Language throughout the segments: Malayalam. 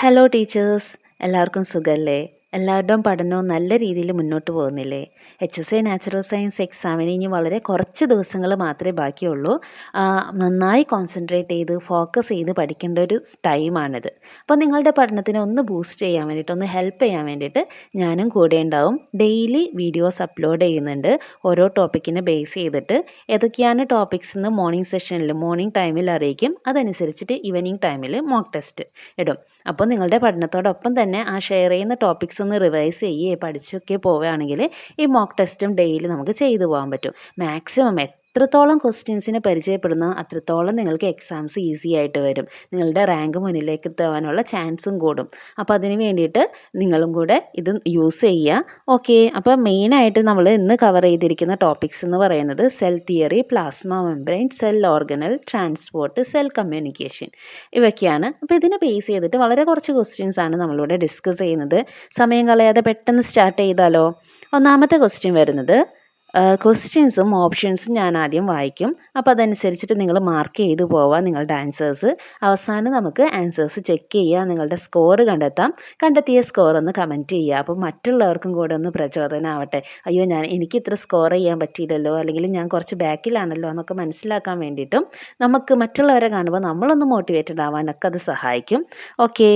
ഹലോ ടീച്ചേഴ്സ്, എല്ലാവർക്കും സുഖമല്ലേ? എല്ലാവരുടെയും പഠനവും നല്ല രീതിയിൽ മുന്നോട്ട് പോകുന്നില്ലേ? HSC നാച്ചുറൽ സയൻസ് എക്സാമിന് ഇനി വളരെ കുറച്ച് ദിവസങ്ങൾ മാത്രമേ ബാക്കിയുള്ളൂ. നന്നായി കോൺസെൻട്രേറ്റ് ചെയ്ത് ഫോക്കസ് ചെയ്ത് പഠിക്കേണ്ട ഒരു ടൈമാണിത്. അപ്പോൾ നിങ്ങളുടെ പഠനത്തിനെ ഒന്ന് ബൂസ്റ്റ് ചെയ്യാൻ വേണ്ടിയിട്ട്, ഒന്ന് ഹെൽപ്പ് ചെയ്യാൻ വേണ്ടിയിട്ട് ഞാനും കൂടെ ഉണ്ടാവും. ഡെയിലി വീഡിയോസ് അപ്ലോഡ് ചെയ്യുന്നുണ്ട് ഓരോ ടോപ്പിക്കിനെ ബേസ് ചെയ്തിട്ട്. ഏതൊക്കെയാണ് ടോപ്പിക്സ് എന്ന് മോർണിംഗ് ടൈമിൽ അറിയിക്കും. അതനുസരിച്ചിട്ട് ഈവനിങ് ടൈമിൽ മോക്ക് ടെസ്റ്റ് ഇടും. അപ്പോൾ നിങ്ങളുടെ പഠനത്തോടൊപ്പം തന്നെ ആ ഷെയർ ചെയ്യുന്ന ടോപ്പിക്സ് ഒന്ന് റിവൈസ് ചെയ്യുകയോ പഠിച്ചൊക്കെ പോവുകയാണെങ്കിൽ ഈ മോക്ക് ടെസ്റ്റും ഡെയിലി നമുക്ക് ചെയ്തു പോകാൻ പറ്റും. മാക്സിമം എത്രത്തോളം ക്വസ്റ്റ്യൻസിനെ പരിചയപ്പെടുന്നോ അത്രത്തോളം നിങ്ങൾക്ക് എക്സാംസ് ഈസി ആയിട്ട് വരും. നിങ്ങളുടെ റാങ്ക് മുന്നിലേക്ക് എത്താനുള്ള ചാൻസും കൂടും. അപ്പോൾ അതിന് വേണ്ടിയിട്ട് നിങ്ങളും കൂടെ ഇത് യൂസ് ചെയ്യുക. ഓക്കെ, അപ്പോൾ മെയിനായിട്ട് നമ്മൾ ഇന്ന് കവർ ചെയ്തിരിക്കുന്ന ടോപ്പിക്സ് എന്ന് പറയുന്നത് cell theory, plasma membrane, cell organelle, transport, cell communication ഇവയൊക്കെയാണ്. അപ്പോൾ ഇതിനെ ബേസ് ചെയ്തിട്ട് വളരെ കുറച്ച് ക്വസ്റ്റ്യൻസ് ആണ് നമ്മളിവിടെ ഡിസ്കസ് ചെയ്യുന്നത്. സമയം കളയാതെ പെട്ടെന്ന് സ്റ്റാർട്ട് ചെയ്താലോ? ഒന്നാമത്തെ ക്വസ്റ്റ്യൻ വരുന്നത്, ക്വസ്റ്റ്യൻസും ഓപ്ഷൻസും ഞാൻ ആദ്യം വായിക്കും. അപ്പോൾ അതനുസരിച്ചിട്ട് നിങ്ങൾ മാർക്ക് ചെയ്ത് പോവുക നിങ്ങളുടെ ആൻസേഴ്സ്. അവസാനം നമുക്ക് ആൻസേഴ്സ് ചെക്ക് ചെയ്യുക, നിങ്ങളുടെ സ്കോർ കണ്ടെത്തിയ സ്കോർ ഒന്ന് കമൻറ്റ് ചെയ്യുക. അപ്പോൾ മറ്റുള്ളവർക്കും കൂടെ ഒന്ന് പ്രചോദനമാവട്ടെ. അയ്യോ, എനിക്ക് ഇത്ര സ്കോർ ചെയ്യാൻ പറ്റിയില്ലല്ലോ, അല്ലെങ്കിൽ ഞാൻ കുറച്ച് ബാക്കിലാണല്ലോ എന്നൊക്കെ മനസ്സിലാക്കാൻ വേണ്ടിയിട്ടും നമുക്ക് മറ്റുള്ളവരെ കാണുമ്പോൾ നമ്മളൊന്ന് മോട്ടിവേറ്റഡ് ആവാനൊക്കെ അത് സഹായിക്കും. ഓക്കെ,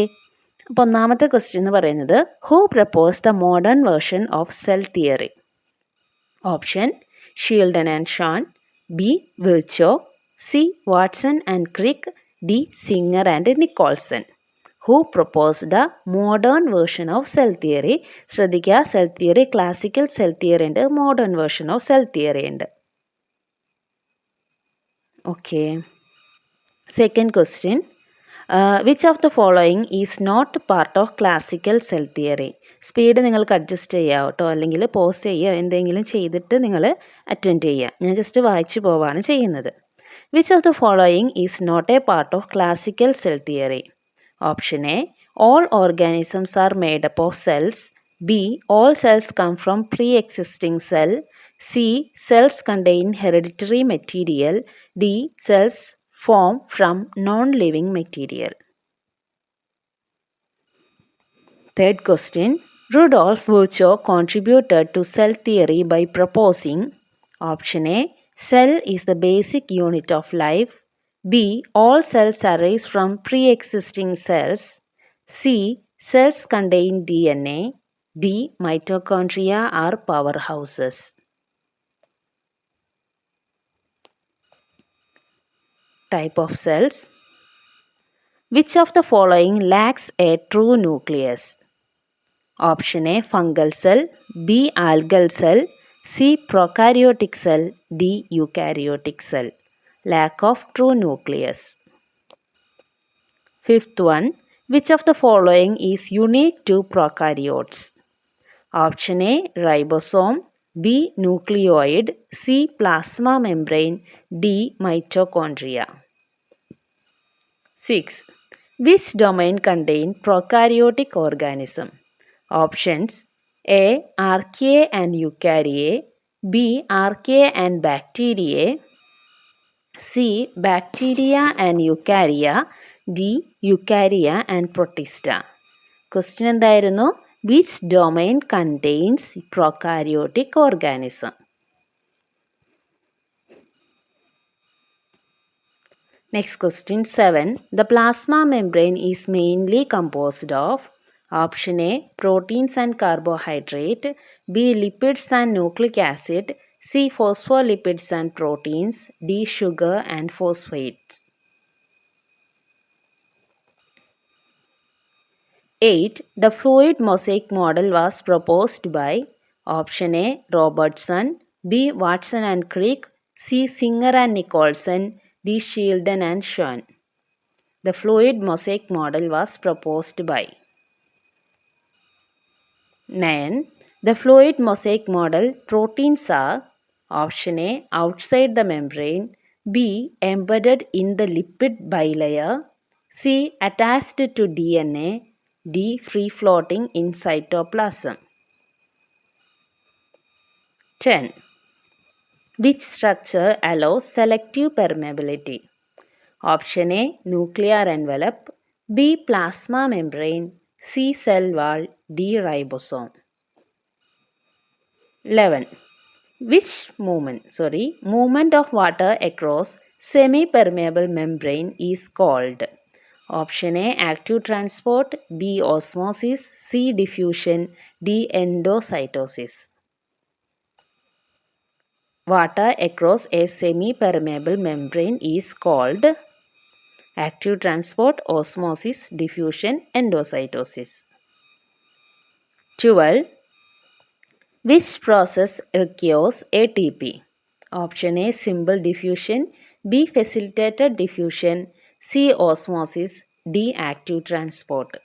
അപ്പോൾ ഒന്നാമത്തെ ക്വസ്റ്റ്യൻ എന്ന് പറയുന്നത്, who propose the modern version of cell theory? Option: Schleiden and Schwann, B. Virchow, C. Watson and Crick, D. Singer and Nicolson. Who propose the modern version of cell theory? ശ്രദ്ധിക്കുക, cell theory classical cell theory ഉണ്ട്, modern version of cell theory ഉണ്ട്. Okay, second question, which of the following is not part of classical cell theory? Speed നിങ്ങൾക്ക് അഡ്ജസ്റ്റ് ചെയ്യാം കേട്ടോ, അല്ലെങ്കിൽ പോസ് ചെയ്യുക എന്തെങ്കിലും ചെയ്തിട്ട് നിങ്ങൾ അറ്റൻഡ് ചെയ്യുക. ഞാൻ ജസ്റ്റ് വായിച്ചു പോവാണ് ചെയ്യുന്നത്. Which of the following is not a part of classical cell theory? Option A, all organisms are made up of cells, B. All cells come from pre existing cell, C. Cells contain hereditary material, D. Cells form from non-living material. Third question, Rudolf Virchow contributed to cell theory by proposing, option A, cell is the basic unit of life, B. all cells arise from pre-existing cells, C. cells contain DNA, D. mitochondria are powerhouses. Type of cells. Which of the following lacks a true nucleus? Option A, fungal cell, B. algal cell, C. prokaryotic cell, D. eukaryotic cell. Lack of true nucleus. Fifth one, which of the following is unique to prokaryotes? Option A, ribosome, B. nucleoid, C. plasma membrane, D. mitochondria. 6. Which domain contain prokaryotic organism? Options: A. archaea and eukaryae, B. archaea and bacteriae, C. bacteria and eukarya, D. eukarya and protista. Question എന്തായിരുന്നു? Which domain contains prokaryotic organism? Next question 7. The plasma membrane is mainly composed of, option A, proteins and carbohydrate, B. lipids and nucleic acid, C. phospholipids and proteins, D. sugar and phosphates. 8. The fluid mosaic model was proposed by, option A, Robertson, B. Watson and Crick, C. Singer and Nicolson, D. Shieldon and Schwann. The fluid mosaic model was proposed by. 9. The fluid mosaic model proteins are, option A, outside the membrane, B. embedded in the lipid bilayer, C. attached to DNA, D. free floating in cytoplasm. 10. Which structure allows selective permeability? Option A, nuclear envelope, B. Plasma membrane, C. Cell wall, D. Ribosome. 11. Which movement of water across semi-permeable membrane is called? Option A. Active transport, B. Osmosis, C. Diffusion, D. Endocytosis. Water across a semi-permeable membrane is called active transport, osmosis, diffusion, endocytosis. 12. Which process requires ATP? Option A. Simple diffusion, B. Facilitated diffusion, C. Osmosis, D. Active transport.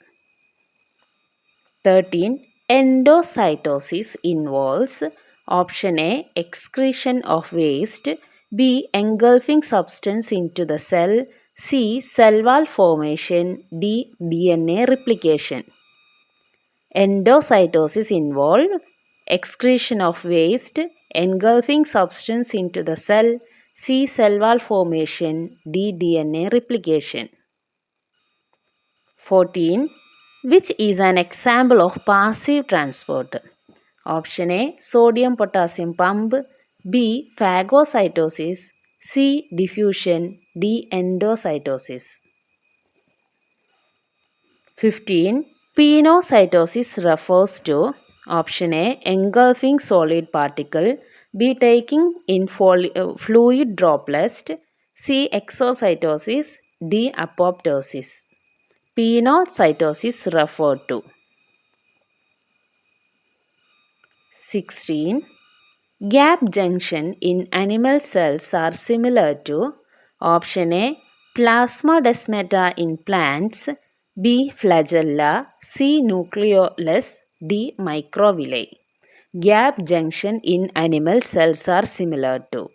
13. Endocytosis involves option A. Excretion of waste, B. Engulfing substance into the cell, C. Cell wall formation, D. DNA replication. Endocytosis involves excretion of waste, engulfing substance into the cell, C. Cell wall formation, D. DNA replication. 14. Which is an example of passive transport? Option A. Sodium potassium pump, B. Phagocytosis, C. Diffusion, D. Endocytosis. 15. Pinocytosis refers to option A. Engulfing solid particle, B. Taking in fluid droplets, C. Exocytosis, D. Apoptosis. Pinocytosis referred to. 16. Gap junction in animal cells are similar to option A. Plasmodesmata in plants, B. Flagella, C. Nucleolus, D. Microvilli. Gap junction in animal cells are similar to.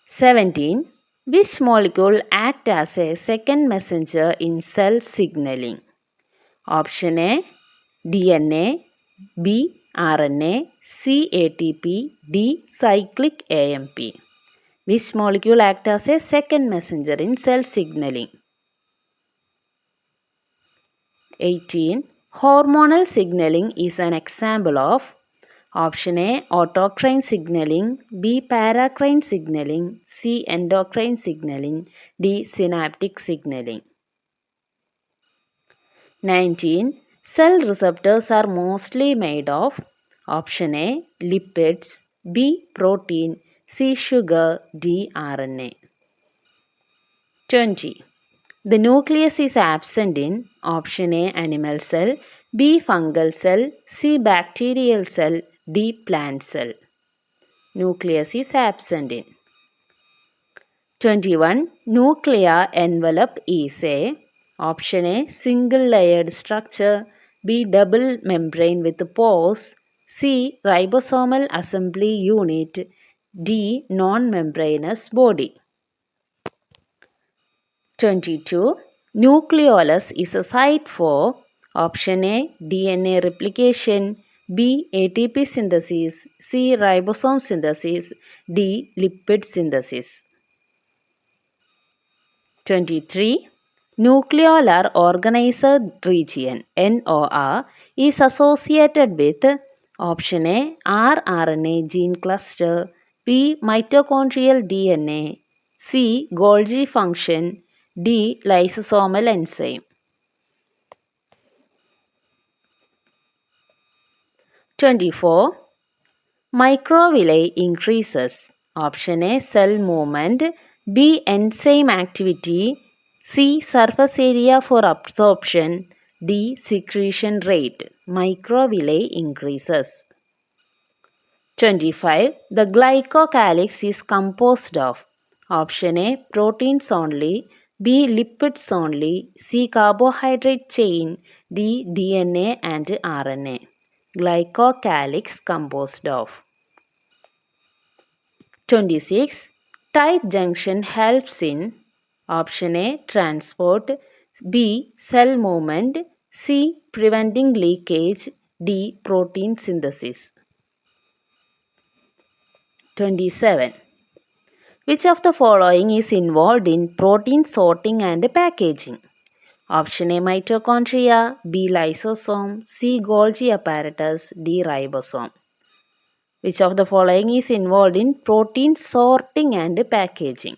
17. Which molecule acts as a second messenger in cell signaling? Option A. DNA, B. RNA, C. ATP, D. Cyclic AMP. Which molecule acts as a second messenger in cell signaling? 18. Hormonal signaling is an example of option A. Autocrine signaling, B. Paracrine signaling, C. Endocrine signaling, D. Synaptic signaling. 19. Cell receptors are mostly made of option A. Lipids, B. Protein, C. Sugar, D. RNA. 20. The nucleus is absent in option A. Animal cell, B. Fungal cell, C. Bacterial cell, D. Plant cell. Nucleus is absent in. 21. Nuclear envelope is a option A. Single layered structure, B. Double membrane with pores, C. Ribosomal assembly unit, D. Non-membranous body. 22. Nucleolus is a site for option A. DNA replication, B. ATP synthesis, C. Ribosome synthesis, D. Lipid synthesis. 23. Nucleolar organizer region NOR is associated with option A. rRNA gene cluster, B. Mitochondrial DNA, C. Golgi function, D. Lysosomal enzyme. 24. Microvilli increases option A. Cell movement, B. Enzyme activity, C. Surface area for absorption, D. Secretion rate. Microvilli increases. 25. The glycocalyx is composed of option A. Proteins only, B. Lipids only, C. Carbohydrate chain, D. DNA and RNA. Glycocalyx composed of. 26. Tight junction helps in option A. Transport, B. Cell movement, C. Preventing leakage, D. Protein synthesis. 27. Which of the following is involved in protein sorting and packaging? Option A mitochondria, B lysosome, C Golgi apparatus, D ribosome. Which of the following is involved in protein sorting and packaging?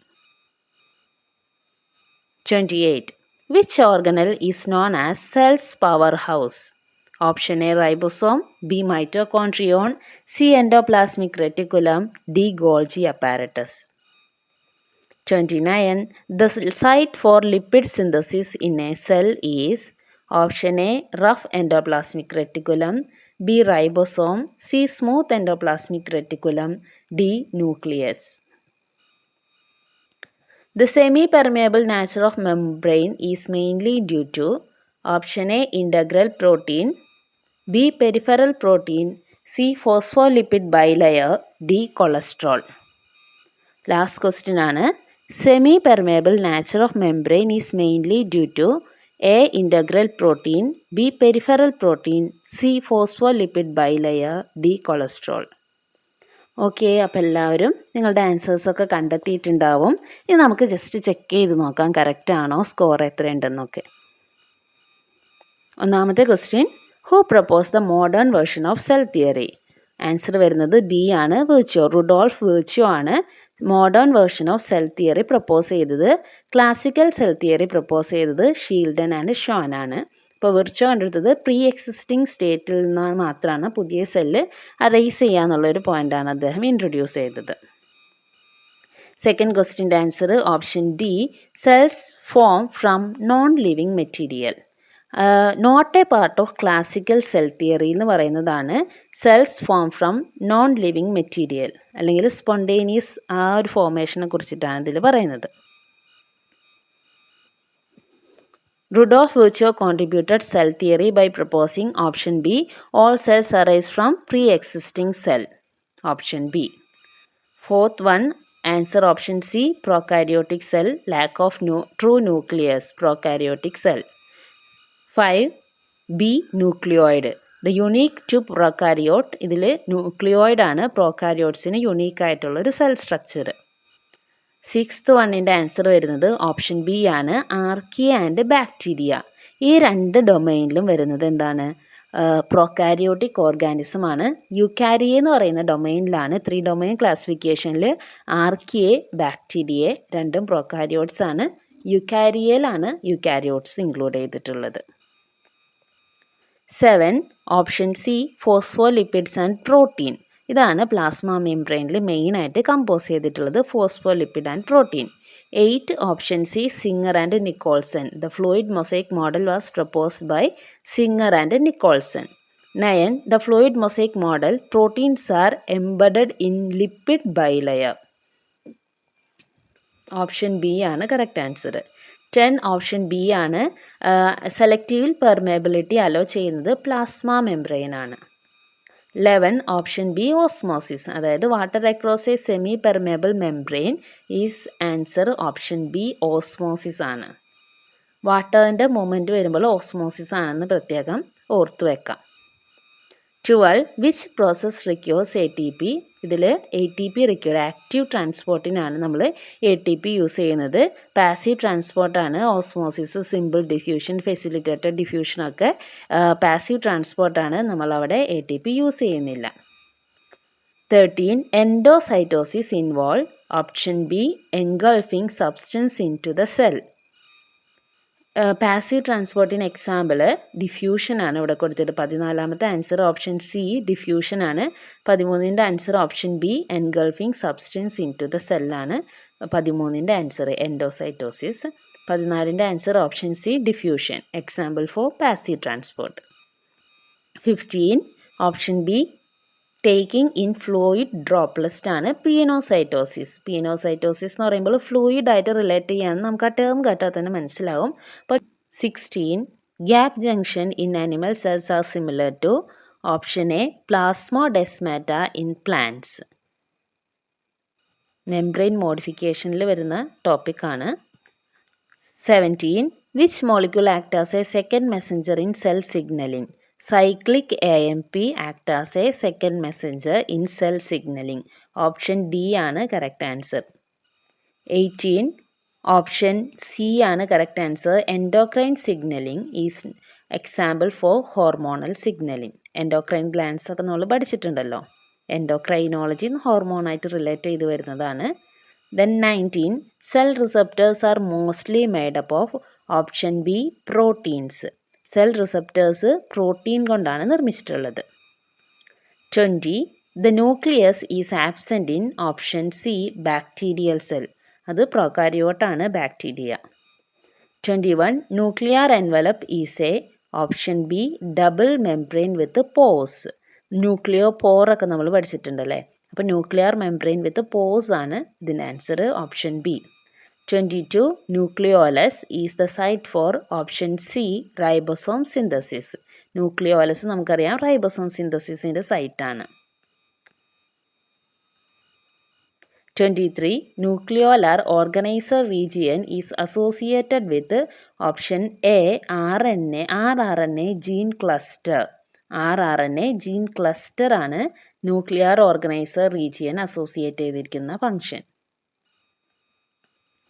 28. Which organelle is known as cell's powerhouse? Option A ribosome, B mitochondrion, C endoplasmic reticulum, D Golgi apparatus. 29. The site for lipid synthesis in a cell is option A rough endoplasmic reticulum, B ribosome, C smooth endoplasmic reticulum, D nucleus. The semi-permeable nature of membrane is mainly due to option A integral protein, B peripheral protein, C phospholipid bilayer, D cholesterol. Last question ആണ് semi-permeable nature of membrane is mainly due to A integral protein, B peripheral protein, C phospholipid bilayer, D cholesterol. Okay, അപ്പോൾ എല്ലാവരും നിങ്ങളുടെ ആൻസേഴ്സൊക്കെ കണ്ടെത്തിയിട്ടുണ്ടാവും. ഇത് നമുക്ക് ജസ്റ്റ് ചെക്ക് ചെയ്ത് നോക്കാം കറക്റ്റ് ആണോ, സ്കോർ എത്രയുണ്ടെന്നൊക്കെ. ഒന്നാമത്തെ question, who propose the modern version of cell theory? Answer വരുന്നത് ബി ആണ്, വിർച്വോ. റുഡോൾഫ് വിർച്വോ ആണ് modern version of cell theory propose ചെയ്തത്. ക്ലാസിക്കൽ സെൽ തിയറി പ്രപ്പോസ് ചെയ്തത് ഷീൽഡൻ ആൻഡ് ഷോൻ ആണ്. ഇപ്പോൾ വിർച്വോ കണ്ടെടുത്തത് പ്രീ എക്സിസ്റ്റിംഗ് സ്റ്റേറ്റിൽ നിന്ന് മാത്രമാണ് പുതിയ സെല്ല് അറേസ് ചെയ്യുക എന്നുള്ളൊരു പോയിൻ്റാണ് അദ്ദേഹം ഇൻട്രൊഡ്യൂസ് ചെയ്തത്. സെക്കൻഡ് ക്വസ്റ്റ്യൻ്റെ answer option D, cells form from non living material. Not a part of classical cell theory എന്ന് പറയുന്നതാണ് cells form from non living material അല്ലെങ്കിൽ സ്പോണ്ടേനിയസ് ആ ഒരു ഫോർമേഷനെ കുറിച്ചിട്ടാണ് ഇതിൽ പറയുന്നത്. Rudolf Virchow contributed cell theory by proposing option B, all cells arise from pre-existing cell. Option B. Fourth one, answer option C, prokaryotic cell, lack of true nucleus, prokaryotic cell. 5. B, nucleoid. The unique to prokaryote, ഇതിൽ ന്യൂക്ലിയോയിഡ് ആണ് പ്രോകാരിയോട്സിന് യുണീക്ക് ആയിട്ടുള്ളൊരു സെൽ സ്ട്രക്ചർ. സിക്സ്ത് വണ്ണിൻ്റെ ആൻസർ വരുന്നത് ഓപ്ഷൻ ബി ആണ്, ആർക്കിയ ആൻഡ് ബാക്ടീരിയ. ഈ രണ്ട് ഡൊമൈനിലും വരുന്നത് എന്താണ്, പ്രോകാരിയോട്ടിക് ഓർഗാനിസം ആണ്. യുക്കാരിയ എന്ന് പറയുന്ന ഡൊമൈനിലാണ് 3 ഡൊമൈൻ ക്ലാസിഫിക്കേഷനിൽ ആർക്കിയെ ബാക്ടീരിയയെ രണ്ടും പ്രോകാരിയോട്സ് ആണ്. യുക്കാരിയയിലാണ് യുക്കാരിയോട്സ് ഇൻക്ലൂഡ് ചെയ്തിട്ടുള്ളത്. 7. Option C, phospholipids and protein. ഇതാണ് പ്ലാസ്മ മെംബ്രെയിനിൽ മെയിനായിട്ട് കമ്പോസ് ചെയ്തിട്ടുള്ളത്, phospholipid and protein. 8. Option C, Singer and Nicolson. The fluid mosaic model was proposed by Singer and Nicolson. 9. The fluid mosaic model, proteins are embedded in lipid bilayer. Option B ആണ് കറക്റ്റ് ആൻസർ. 10. ഓപ്ഷൻ ബി ആണ്, സെലക്റ്റീവ് പെർമേബിലിറ്റി അലോ ചെയ്യുന്നത് പ്ലാസ്മ മെംബ്രെയിൻ ആണ്. 11. ഓപ്ഷൻ ബി, ഓസ്മോസിസ്, അതായത് water across a semi permeable membrane is answer option B, osmosis ആണ്. വാട്ടറിൻ്റെ മൂവ്മെൻറ്റ് വരുമ്പോൾ ഓസ്മോസിസ് ആണെന്ന് പ്രത്യേകം ഓർത്തു വെക്കാം. 12. Which process requires A T P? ഇതിൽ A T P required active ട്രാൻസ്പോർട്ടിനാണ് നമ്മൾ എ ടി പി യൂസ് ചെയ്യുന്നത്. പാസീവ് ട്രാൻസ്പോർട്ടാണ് ഓസ്മോസിസ്, സിമ്പിൾ ഡിഫ്യൂഷൻ, ഫെസിലിറ്റേറ്റഡ് ഡിഫ്യൂഷനൊക്കെ പാസീവ് ട്രാൻസ്പോർട്ടാണ്, നമ്മളവിടെ എ ടി പി യൂസ് ചെയ്യുന്നില്ല. 13. Endocytosis involve option B, engulfing substance into the cell. Passive ട്രാൻസ്പോർട്ടിന് എക്സാമ്പിൾ ഡിഫ്യൂഷനാണ് ഇവിടെ കൊടുത്തത്. 14ാമത്തെ ആൻസർ ഓപ്ഷൻ സി, ഡിഫ്യൂഷനാണ്. 13ൻ്റെ answer option B, engulfing substance into the സെല്ലാണ് 13ൻ്റെ answer, endocytosis. 14ൻ്റെ answer option C, diffusion, example for passive transport. 15. Option B, taking in fluid droplet ആണ് പീനോസൈറ്റോസിസ്. പീനോസൈറ്റോസിസ് എന്ന് പറയുമ്പോൾ ഫ്ലൂയിഡായിട്ട് റിലേറ്റ് ചെയ്യാമെന്ന് നമുക്ക് ആ ടേം കേട്ടാൽ തന്നെ മനസ്സിലാവും. അപ്പോൾ 16. Gap junction in animal cells are similar to option A, plasmodesmata in plants. Membrane മോഡിഫിക്കേഷനിൽ വരുന്ന ടോപ്പിക്കാണ്. 17. Which molecule act as a second messenger in cell signaling? Cyclic AMP act as a second messenger in cell signaling. Option D ആണ് കറക്റ്റ് ആൻസർ. 18 ഓപ്ഷൻ സി ആണ് correct answer. Endocrine signaling is example for hormonal signaling. Endocrine glands ഒക്കെ നമ്മൾ പഠിച്ചിട്ടുണ്ടല്ലോ. എൻഡോക്രൈനോളജി ഹോർമോണായിട്ട് റിലേറ്റ് ചെയ്ത് വരുന്നതാണ്. Then 19 cell receptors are mostly made up of option B proteins. Cell receptors protein കൊണ്ടാണ് നിർമ്മിച്ചിട്ടുള്ളത്. 20 the nucleus is absent in option C bacterial cell. അത് പ്രൊകാരിയോട്ടാണ് bacteria. 21 nuclear envelope is a option B double membrane with pores. ന്യൂക്ലിയോ പോറൊക്കെ നമ്മൾ പഠിച്ചിട്ടുണ്ടല്ലേ. അപ്പോൾ ന്യൂക്ലിയർ മെംബ്രെയിൻ വിത്ത് പോസ് ആണ് ഇതിൻ്റെ answer option B. 22 nucleolus is the site for option C ribosome synthesis. Nucleolus നമുക്കറിയാം റൈബോസോം സിന്തസിസിൻ്റെ സൈറ്റാണ്. 23 nucleolar organiser region is associated with option A RNA gene cluster. RNA gene cluster ആണ് ന്യൂക്ലിയർ ഓർഗനൈസർ റീജിയൻ അസോസിയേറ്റ് ചെയ്തിരിക്കുന്ന function.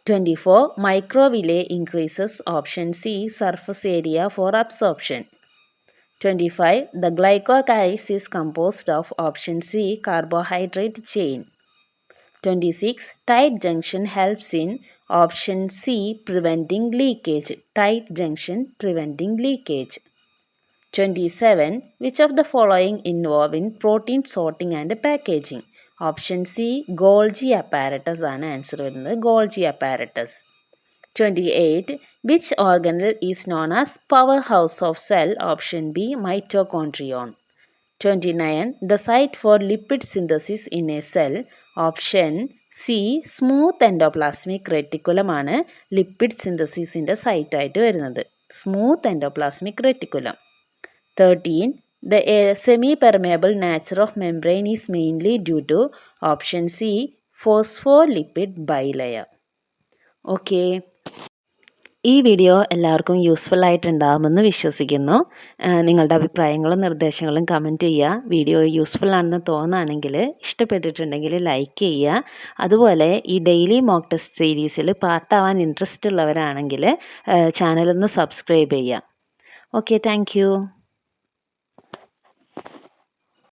24 microvilli increases option C surface area for absorption. 25 the glycocalyx is composed of option C carbohydrate chain. 26 tight junction helps in option C preventing leakage. Tight junction preventing leakage. 27 which of the following involve in protein sorting and packaging? Option C Golgi apparatus ആണ് ആൻസർ വരുന്നത്. Golgi apparatus. 28 which organelle is known as powerhouse of cell? Option B mitochondrion. 29 the site for lipid synthesis in a cell? Option C smooth endoplasmic reticulum ആണ് ലിപ്പിഡ് സിന്തസിസിൻ്റെ സൈറ്റായിട്ട് വരുന്നത്. Smooth endoplasmic reticulum. 13 the semi permeable nature of membrane is mainly due to option C phospholipid bilayer. Okay, ഈ വീഡിയോ എല്ലാവർക്കും യൂസ്ഫുൾ ആയിട്ടുണ്ടാകുമെന്ന് വിശ്വസിക്കുന്നു. നിങ്ങളുടെ അഭിപ്രായങ്ങളും നിർദ്ദേശങ്ങളും കമൻറ്റ് ചെയ്യുക. വീഡിയോ യൂസ്ഫുൾ ആണെന്ന് തോന്നുകയാണെങ്കിൽ, ഇഷ്ടപ്പെട്ടിട്ടുണ്ടെങ്കിൽ ലൈക്ക് ചെയ്യുക. അതുപോലെ ഈ ഡെയിലി മോക്ക് ടെസ്റ്റ് സീരീസിൽ പാർട്ടാവാൻ ഇൻട്രസ്റ്റ് ഉള്ളവരാണെങ്കിൽ ചാനലൊന്ന് സബ്സ്ക്രൈബ് ചെയ്യുക. Okay, thank you.